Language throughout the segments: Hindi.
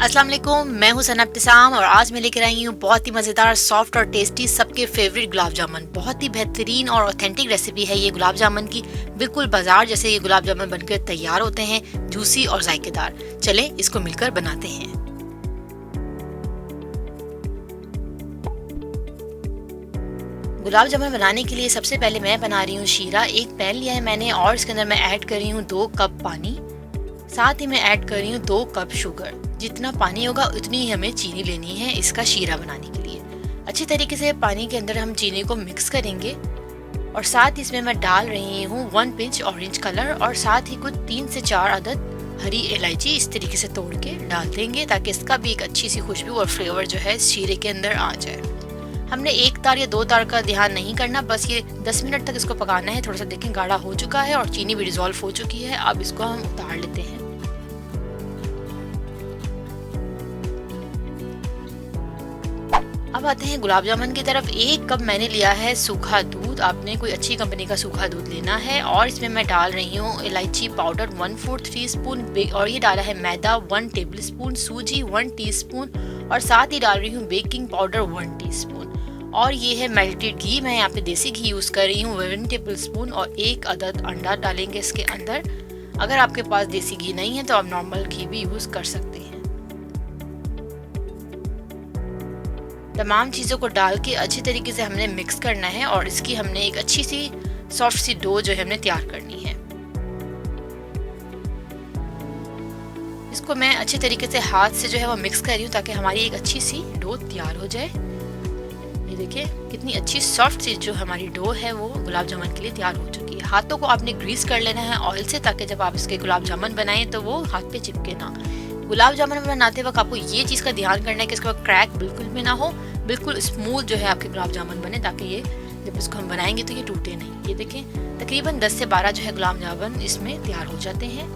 अस्सलाम वालेकुम, मैं हूं सना इब्तिसाम और आज मैं लेकर आई हूं बहुत ही मज़ेदार, सॉफ्ट और टेस्टी सबके फेवरेट गुलाब जामुन। बहुत ही बेहतरीन और ऑथेंटिक रेसिपी है ये गुलाब जामुन की। बिल्कुल बाजार जैसे ये गुलाब जामुन बनकर तैयार होते हैं, जूसी और जायकेदार। चलें इसको मिलकर बनाते हैं। गुलाब जामुन बनाने के लिए सबसे पहले मैं बना रही हूँ शीरा। एक पैन लिया है मैंने और इसके अंदर मैं ऐड कर रही हूँ 2 कप पानी। साथ ही मैं ऐड कर रही हूँ 2 कप शुगर। जितना पानी होगा उतनी ही हमें चीनी लेनी है इसका शीरा बनाने के लिए। अच्छी तरीके से पानी के अंदर हम चीनी को मिक्स करेंगे और साथ ही इसमें मैं डाल रही हूँ 1 पिंच ऑरेंज कलर और साथ ही कुछ 3 से 4 अदद हरी इलायची इस तरीके से तोड़ के डाल देंगे ताकि इसका भी एक अच्छी सी खुशबू और फ्लेवर जो है शीरे के अंदर आ जाए। हमने 1 तार या 2 तार का ध्यान नहीं करना, बस ये 10 मिनट तक इसको पकाना है। थोड़ा सा देखें गाढ़ा हो चुका है और चीनी भी डिजोल्व हो चुकी है। अब इसको हम उतार लेते हैं। अब आते हैं गुलाब जामुन की तरफ। 1 कप मैंने लिया है सूखा दूध। आपने कोई अच्छी कंपनी का सूखा दूध लेना है और इसमें मैं डाल रही हूँ इलायची पाउडर 1/4 टीस्पून और ये डाला है मैदा 1 टेबलस्पून, सूजी 1 टीस्पून और साथ ही डाल रही हूँ बेकिंग पाउडर 1 टीस्पून और ये है मेल्टेड घी। मैं यहाँ पे देसी घी यूज़ कर रही हूँ 1 टेबलस्पून और 1 अदद अंडा डालेंगे इसके अंदर। अगर आपके पास देसी घी नहीं है तो आप नॉर्मल घी भी यूज़ कर सकते हैं। तमाम चीज़ों को डाल के अच्छी तरीके से हमने मिक्स करना है और इसकी हमने एक अच्छी सी सॉफ्ट सी डो जो है हमने तैयार करनी है। इसको मैं अच्छी तरीके से हाथ से जो है वो मिक्स कर रही हूँ ताकि हमारी एक अच्छी सी डो तैयार हो जाए। ये देखिए कितनी अच्छी सॉफ्ट सी जो हमारी डो है वो गुलाब जामुन के लिए तैयार हो चुकी है। हाथों को आपने ग्रीस कर लेना है ऑयल से ताकि जब आप इसके गुलाब जामुन बनाएं तो वो हाथ पे चिपके ना। गुलाब जामुन बनाते वक्त आपको ये चीज़ का ध्यान करना है कि इसका क्रैक बिल्कुल भी ना हो, बिल्कुल स्मूथ जो है आपके गुलाब जामुन बने ताकि ये जब इसको हम बनाएंगे तो ये टूटे नहीं। ये देखें तकरीबन 10 से 12 जो है गुलाब जामुन इसमें तैयार हो जाते हैं।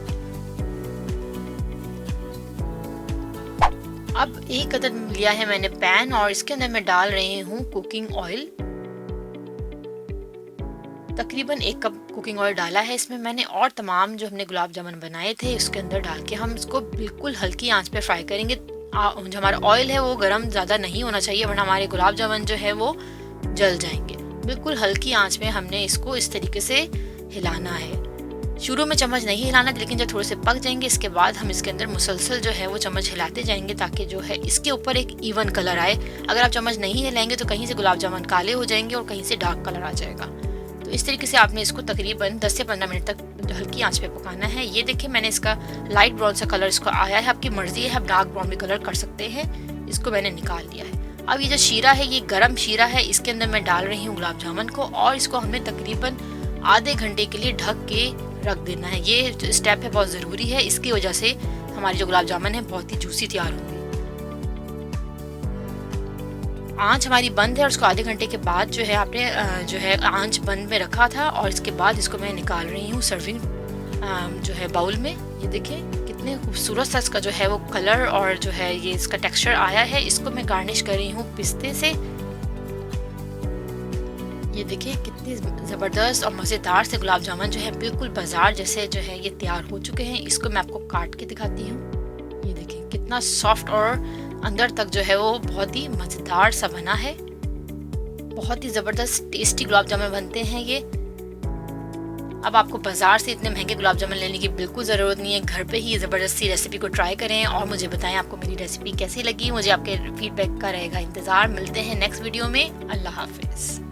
अब 1 अदद लिया है मैंने पैन और इसके अंदर मैं डाल रही हूँ कुकिंग ऑयल। तकरीबन 1 कप कुकिंग ऑयल डाला है इसमें मैंने और तमाम जो हमने गुलाब जामुन बनाए थे उसके अंदर डाल के हम इसको बिल्कुल हल्की आंच पे फ्राई करेंगे। जो हमारा ऑयल है वो गर्म ज़्यादा नहीं होना चाहिए वरना हमारे गुलाब जामुन जो है वो जल जाएंगे। बिल्कुल हल्की आंच में हमने इसको इस तरीके से हिलाना है। शुरू में चम्मच नहीं हिलाना, लेकिन जब थोड़े से पक जाएंगे इसके बाद हम इसके अंदर मुसलसल जो है वो चम्मच हिलाते जाएंगे ताकि जो है इसके ऊपर एक इवन कलर आए। अगर आप चम्मच नहीं हिलाएंगे तो कहीं से गुलाब जामुन काले हो जाएंगे और कहीं से डार्क कलर आ जाएगा। तो इस तरीके से आपने इसको तकरीबन 10 से 15 मिनट तक हल्की आंच पे पकाना है। ये देखिए मैंने इसका लाइट ब्राउन सा कलर इसको आया है। आपकी मर्जी है, आप डार्क ब्राउन भी कलर कर सकते हैं। इसको मैंने निकाल लिया है। अब ये जो शीरा है ये गरम शीरा है, इसके अंदर मैं डाल रही हूँ गुलाब जामुन को और इसको हमें तकरीबन आधे घंटे के लिए ढक के रख देना है। ये जो स्टेप है बहुत ज़रूरी है, इसकी वजह से हमारी जो गुलाब जामुन है बहुत ही जूसी तैयार होंगे। आंच हमारी बंद है और उसको आधे घंटे के बाद जो है आपने जो है आंच बंद में रखा था और इसके बाद इसको मैं निकाल रही हूँ सर्विंग जो है बाउल में। ये देखिए कितने खूबसूरत सा इसका जो है वो कलर और जो है ये इसका टेक्सचर आया है। इसको मैं गार्निश कर रही हूँ पिस्ते से। ये देखिए कितनी ज़बरदस्त और मज़ेदार से गुलाब जामुन जो है बिल्कुल बाजार जैसे जो है ये तैयार हो चुके हैं। इसको मैं आपको काट के दिखाती हूँ। ये देखिए कितना सॉफ्ट और अंदर तक जो है वो बहुत ही मज़ेदार सा बना है। बहुत ही ज़बरदस्त टेस्टी गुलाब जामुन बनते हैं ये। अब आपको बाज़ार से इतने महंगे गुलाब जामुन लेने की बिल्कुल ज़रूरत नहीं है। घर पे ही ज़बरदस्ती रेसिपी को ट्राई करें और मुझे बताएं आपको मेरी रेसिपी कैसी लगी। मुझे आपके फीडबैक का रहेगा इंतज़ार। मिलते हैं नेक्स्ट वीडियो में। अल्लाह हाफिज़।